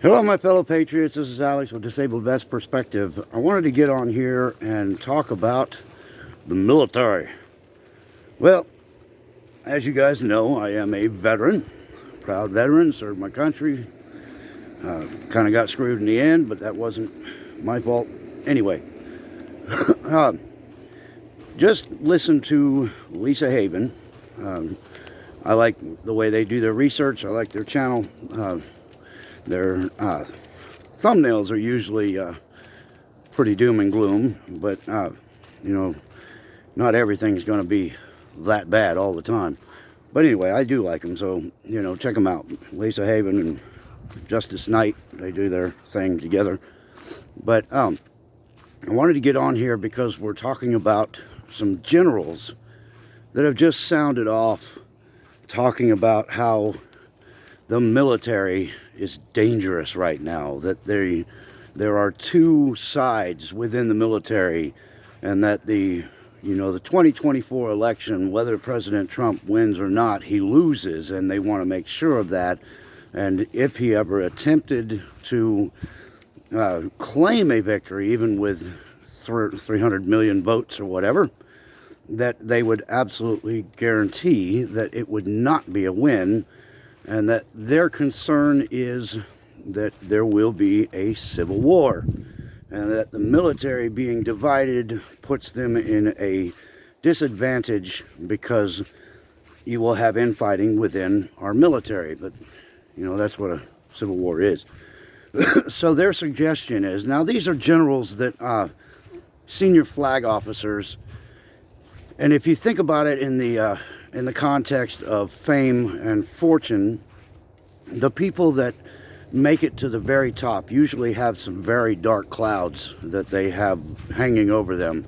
Hello, my fellow patriots. This is Alex with Disabled Vest Perspective. I wanted to get on here and talk about the military. Well, as you guys know, I am a veteran, proud veteran, served my country. Kind of got screwed in the end, but that wasn't my fault. Anyway, just listen to Lisa Haven. I like the way they do their research. I like their channel. Their thumbnails are usually pretty doom and gloom, but not everything's going to be that bad all the time. But anyway, I do like them, so check them out. Lisa Haven and Justice Knight, they do their thing together. But I wanted to get on here because we're talking about some generals that have just sounded off, talking about how the military is dangerous right now, that there are two sides within the military, and that the 2024 election, whether President Trump wins or not, he loses, and they want to make sure of that. And if he ever attempted to claim a victory, even with 300 million votes or whatever, that they would absolutely guarantee that it would not be a win, and that their concern is that there will be a civil war, and that the military being divided puts them in a disadvantage because you will have infighting within our military. But that's what a civil war is. So their suggestion is, now these are generals that senior flag officers, and if you think about it in the context of fame and fortune, the people that make it to the very top usually have some very dark clouds that they have hanging over them.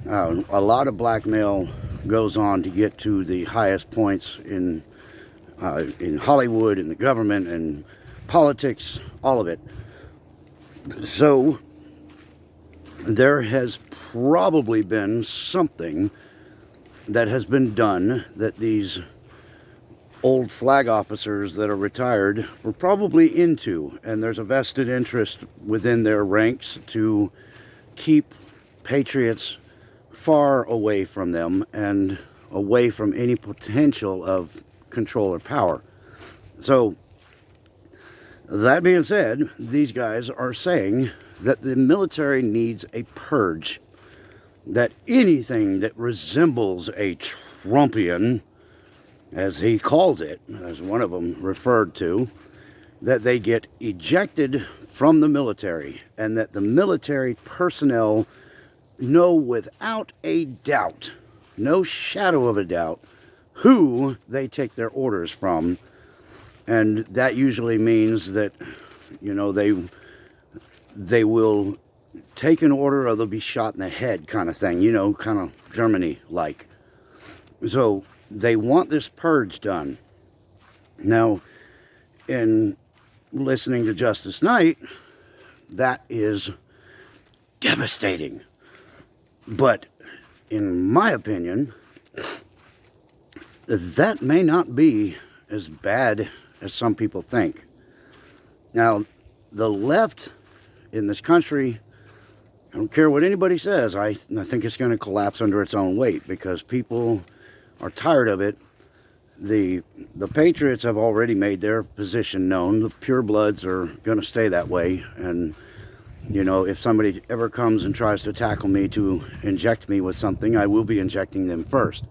A lot of blackmail goes on to get to the highest points in Hollywood, in the government, and politics, all of it. So there has probably been something that has been done that these old flag officers that are retired were probably into, and there's a vested interest within their ranks to keep patriots far away from them and away from any potential of control or power. So that being said, these guys are saying that the military needs a purge, that anything that resembles a Trumpian, as he calls it, as one of them referred to, that they get ejected from the military, and that the military personnel know without a doubt, no shadow of a doubt, who they take their orders from. And that usually means that they will take an order or they'll be shot in the head, kind of thing, kind of Germany-like. So they want this purge done. Now, in listening to Justice Knight, that is devastating. But in my opinion, that may not be as bad as some people think. Now, the left in this country, I don't care what anybody says, I think it's going to collapse under its own weight because people are tired of it. The patriots have already made their position known. The purebloods are going to stay that way. And, if somebody ever comes and tries to tackle me to inject me with something, I will be injecting them first.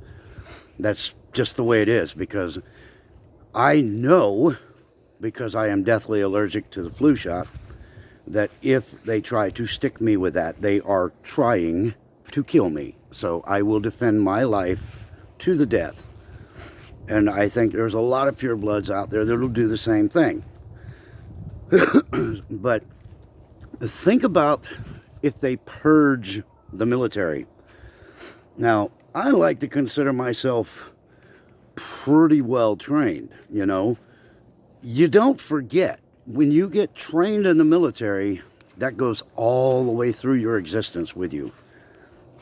That's just the way it is, because I know, because I am deathly allergic to the flu shot, that if they try to stick me with that, they are trying to kill me. So I will defend my life to the death. And I think there's a lot of purebloods out there that will do the same thing. But think about if they purge the military. Now, I like to consider myself pretty well trained, You don't forget, when you get trained in the military, that goes all the way through your existence with you.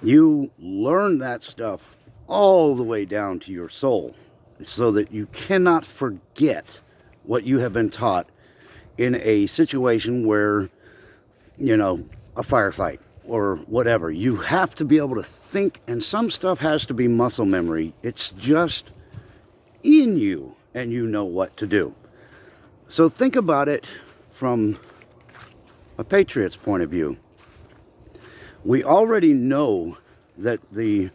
You learn that stuff all the way down to your soul, so that you cannot forget what you have been taught in a situation where, you know, a firefight or whatever. You have to be able to think, and some stuff has to be muscle memory. It's just in you, and you know what to do. So think about it from a patriot's point of view. We already know that the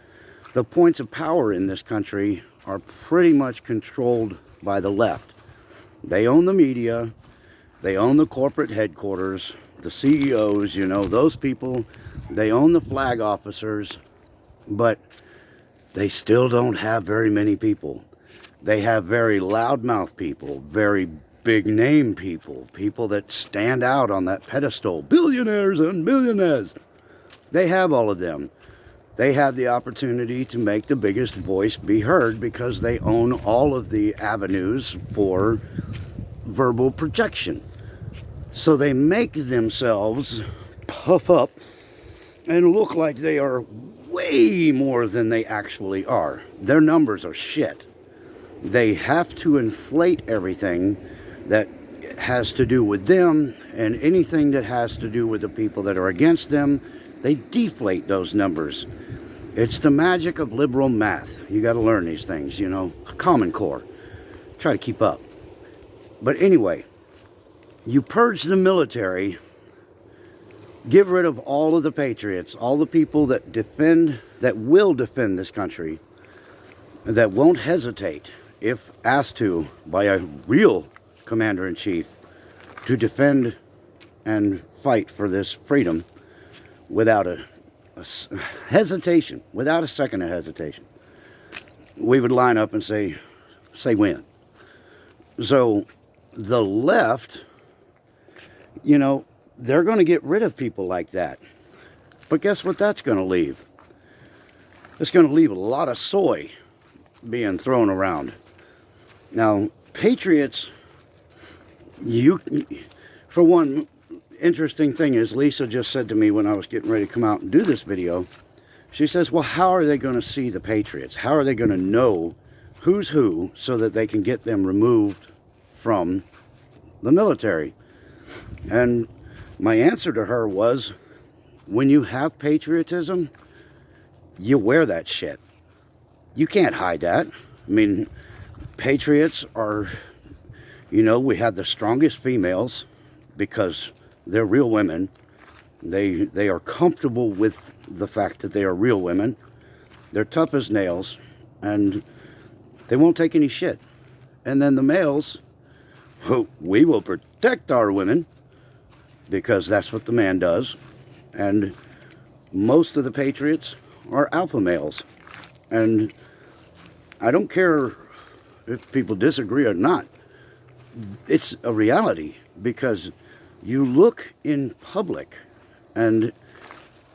points of power in this country are pretty much controlled by the left. They own the media, they own the corporate headquarters, the CEOs, you know, those people, they own the flag officers, but they still don't have very many people. They have very loudmouth people, very big name people, people that stand out on that pedestal, billionaires and millionaires. They have all of them. They have the opportunity to make the biggest voice be heard because they own all of the avenues for verbal projection. So they make themselves puff up and look like they are way more than they actually are. Their numbers are shit. They have to inflate everything that has to do with them, and anything that has to do with the people that are against them, they deflate those numbers. It's the magic of liberal math. You got to learn these things, you know. Common Core. Try to keep up. But anyway, you purge the military, get rid of all of the patriots, all the people that will defend this country, that won't hesitate, if asked to by a real commander-in-chief, to defend and fight for this freedom without a hesitation, without a second of hesitation. We would line up and say when. So the left, you know, they're going to get rid of people like that. But guess what that's going to leave? It's going to leave a lot of soy being thrown around. Now, patriots, for one, interesting thing is, Lisa just said to me when I was getting ready to come out and do this video, she says, well, how are they going to see the patriots? How are they going to know who's who so that they can get them removed from the military? And my answer to her was, when you have patriotism, you wear that shit. You can't hide that. I mean, patriots are, you know, we have the strongest females because they're real women. They are comfortable with the fact that they are real women. They're tough as nails, and they won't take any shit. And then the males, we will protect our women because that's what the man does. And most of the patriots are alpha males. And I don't care if people disagree or not. It's a reality, because you look in public, and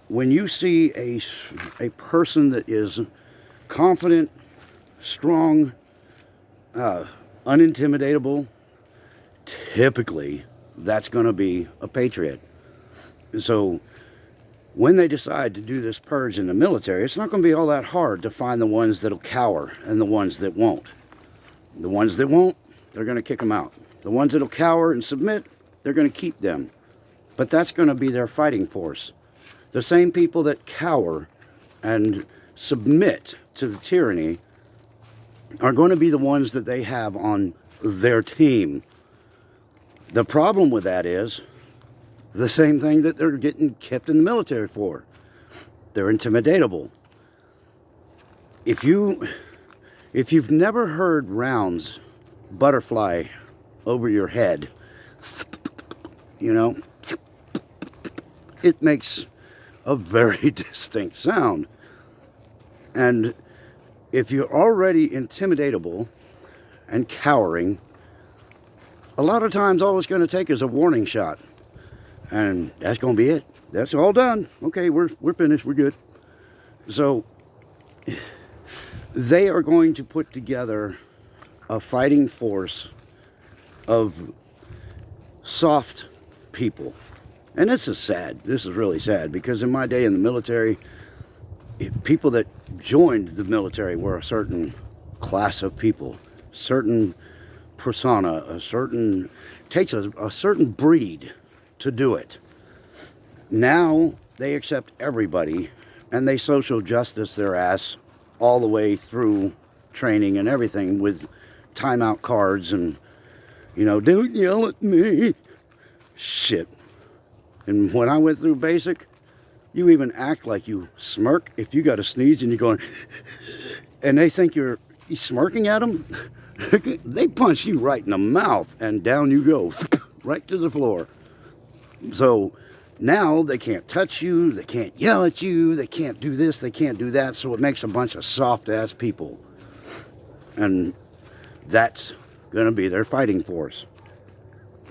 when you see a person that is confident, strong, unintimidatable, typically that's going to be a patriot. So when they decide to do this purge in the military, it's not going to be all that hard to find the ones that'll cower and the ones that won't. The ones that won't, they're going to kick them out. The ones that'll cower and submit, they're going to keep them. But that's going to be their fighting force. The same people that cower and submit to the tyranny are going to be the ones that they have on their team. The problem with that is the same thing that they're getting kept in the military for. They're intimidatable. If you've never heard rounds butterfly over your head, you know, it makes a very distinct sound. And if you're already intimidatable and cowering, a lot of times all it's going to take is a warning shot. And that's going to be it. That's all done. Okay, we're finished. We're good. So they are going to put together a fighting force of soft people. And this is sad. This is really sad, because in my day in the military, people that joined the military were a certain class of people, certain persona, a certain takes a certain breed to do it. Now they accept everybody, and they social justice their ass all the way through training and everything with timeout cards and, don't yell at me. Shit. And when I went through basic, you even act like you smirk if you got to sneeze and you're going, and they think you're smirking at them. They punch you right in the mouth and down you go, right to the floor. So now they can't touch you, they can't yell at you, they can't do this, they can't do that, so it makes a bunch of soft-ass people. And that's going to be their fighting force.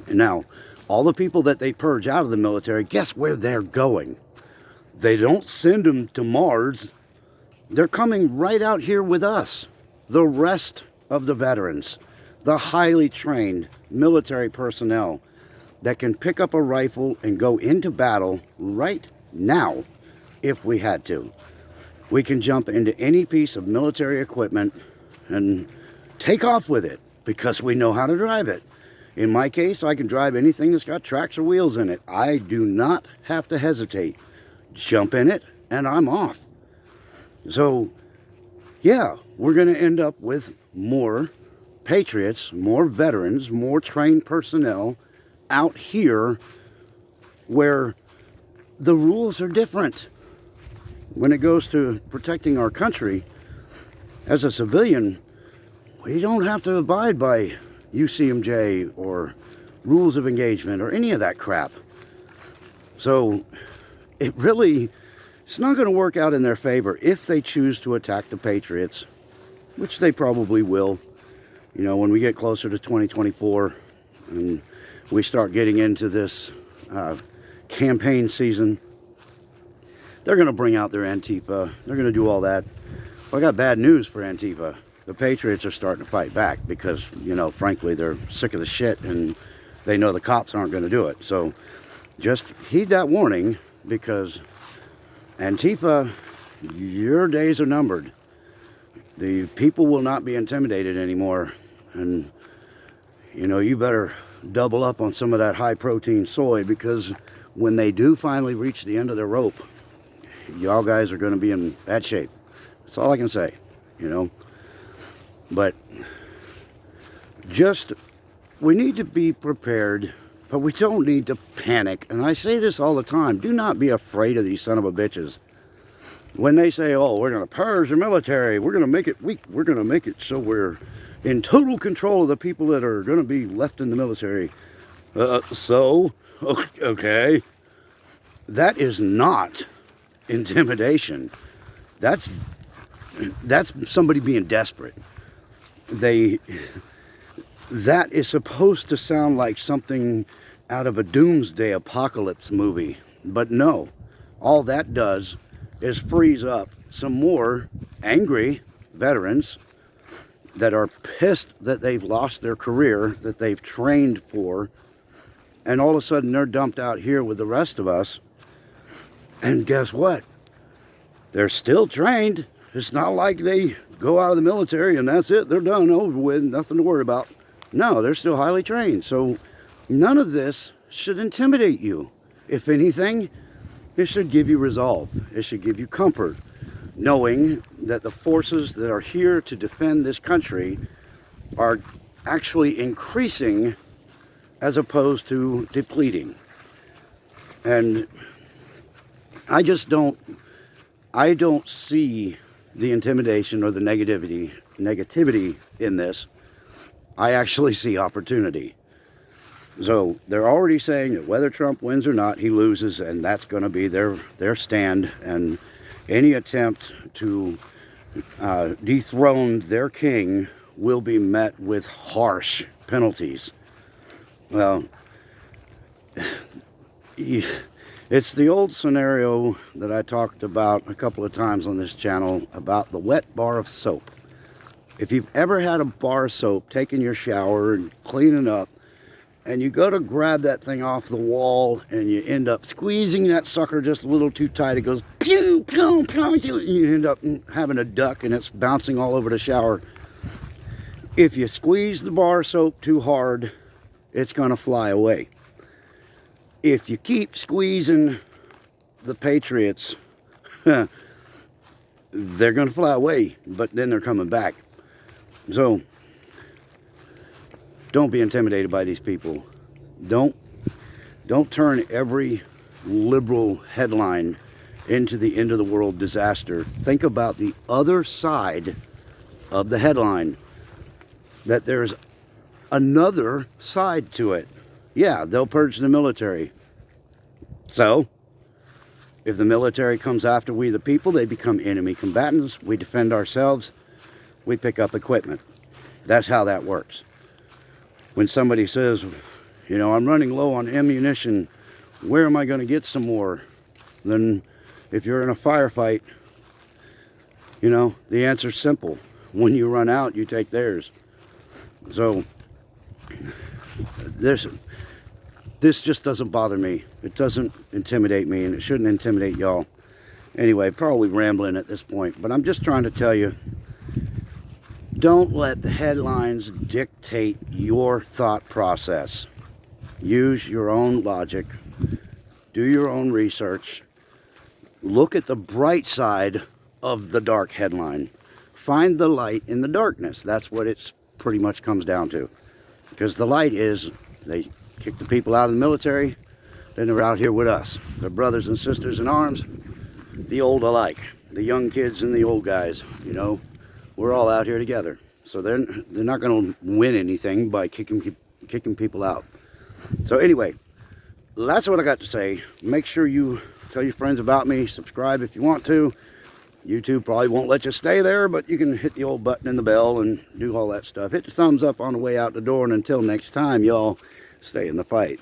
And now, all the people that they purge out of the military, guess where they're going? They don't send them to Mars. They're coming right out here with us. The rest of the veterans, the highly trained military personnel that can pick up a rifle and go into battle right now if we had to. We can jump into any piece of military equipment and take off with it because we know how to drive it. In my case, I can drive anything that's got tracks or wheels in it. I do not have to hesitate. Jump in it and I'm off. So, yeah, we're going to end up with more patriots, more veterans, more trained personnel out here where the rules are different. When it goes to protecting our country, as a civilian, we don't have to abide by UCMJ or rules of engagement or any of that crap. So it's not going to work out in their favor if they choose to attack the patriots, which they probably will. When we get closer to 2024 and we start getting into this campaign season, they're going to bring out their Antifa. They're going to do all that. Well, I got bad news for Antifa. The patriots are starting to fight back because, frankly, they're sick of the shit and they know the cops aren't going to do it. So just heed that warning because Antifa, your days are numbered. The people will not be intimidated anymore. And, you better double up on some of that high-protein soy because when they do finally reach the end of their rope, y'all guys are going to be in bad shape. That's all I can say, But we need to be prepared, but we don't need to panic. And I say this all the time. Do not be afraid of these son of a bitches. When they say, oh, we're going to purge the military, we're going to make it weak, we're going to make it so we're in total control of the people that are going to be left in the military. Okay. That is not intimidation. That's somebody being desperate. That is supposed to sound like something out of a doomsday apocalypse movie. But no, all that does is freeze up some more angry veterans that are pissed that they've lost their career, that they've trained for, and all of a sudden they're dumped out here with the rest of us. And guess what? They're still trained. It's not like they go out of the military and that's it. They're done, over with, nothing to worry about. No, they're still highly trained. So none of this should intimidate you. If anything, it should give you resolve. It should give you comfort, knowing that the forces that are here to defend this country are actually increasing as opposed to depleting. And I don't see the intimidation or the negativity in this. I actually see opportunity. So they're already saying that whether Trump wins or not, he loses, and that's going to be their stand. And any attempt to dethrone their king will be met with harsh penalties. Well, it's the old scenario that I talked about a couple of times on this channel about the wet bar of soap. If you've ever had a bar of soap, taking your shower and cleaning up, and you go to grab that thing off the wall and you end up squeezing that sucker just a little too tight, it goes pew, pew, pew, and you end up having a duck and it's bouncing all over the shower. If you squeeze the bar of soap too hard, it's going to fly away. If you keep squeezing the patriots, they're going to fly away, but then they're coming back. So don't be intimidated by these people. Don't turn every liberal headline into the end of the world disaster. Think about the other side of the headline, that there's another side to it. Yeah, they'll purge the military. So, if the military comes after we the people, they become enemy combatants. We defend ourselves. We pick up equipment. That's how that works. When somebody says, you know, I'm running low on ammunition, where am I going to get some more? Then if you're in a firefight, you know, the answer's simple. When you run out, you take theirs. So this just doesn't bother me. It doesn't intimidate me, and it shouldn't intimidate y'all. Anyway, probably rambling at this point, but I'm just trying to tell you, don't let the headlines dictate your thought process. Use your own logic. Do your own research. Look at the bright side of the dark headline. Find the light in the darkness. That's what it pretty much comes down to. Because the light is, they kick the people out of the military, then they're out here with us. They're brothers and sisters in arms, the old alike. The young kids and the old guys, you know. We're all out here together. So they're not going to win anything by kicking people out. So anyway, that's what I got to say. Make sure you tell your friends about me. Subscribe if you want to. YouTube probably won't let you stay there, but you can hit the old button and the bell and do all that stuff. Hit the thumbs up on the way out the door, and until next time, y'all, stay in the fight.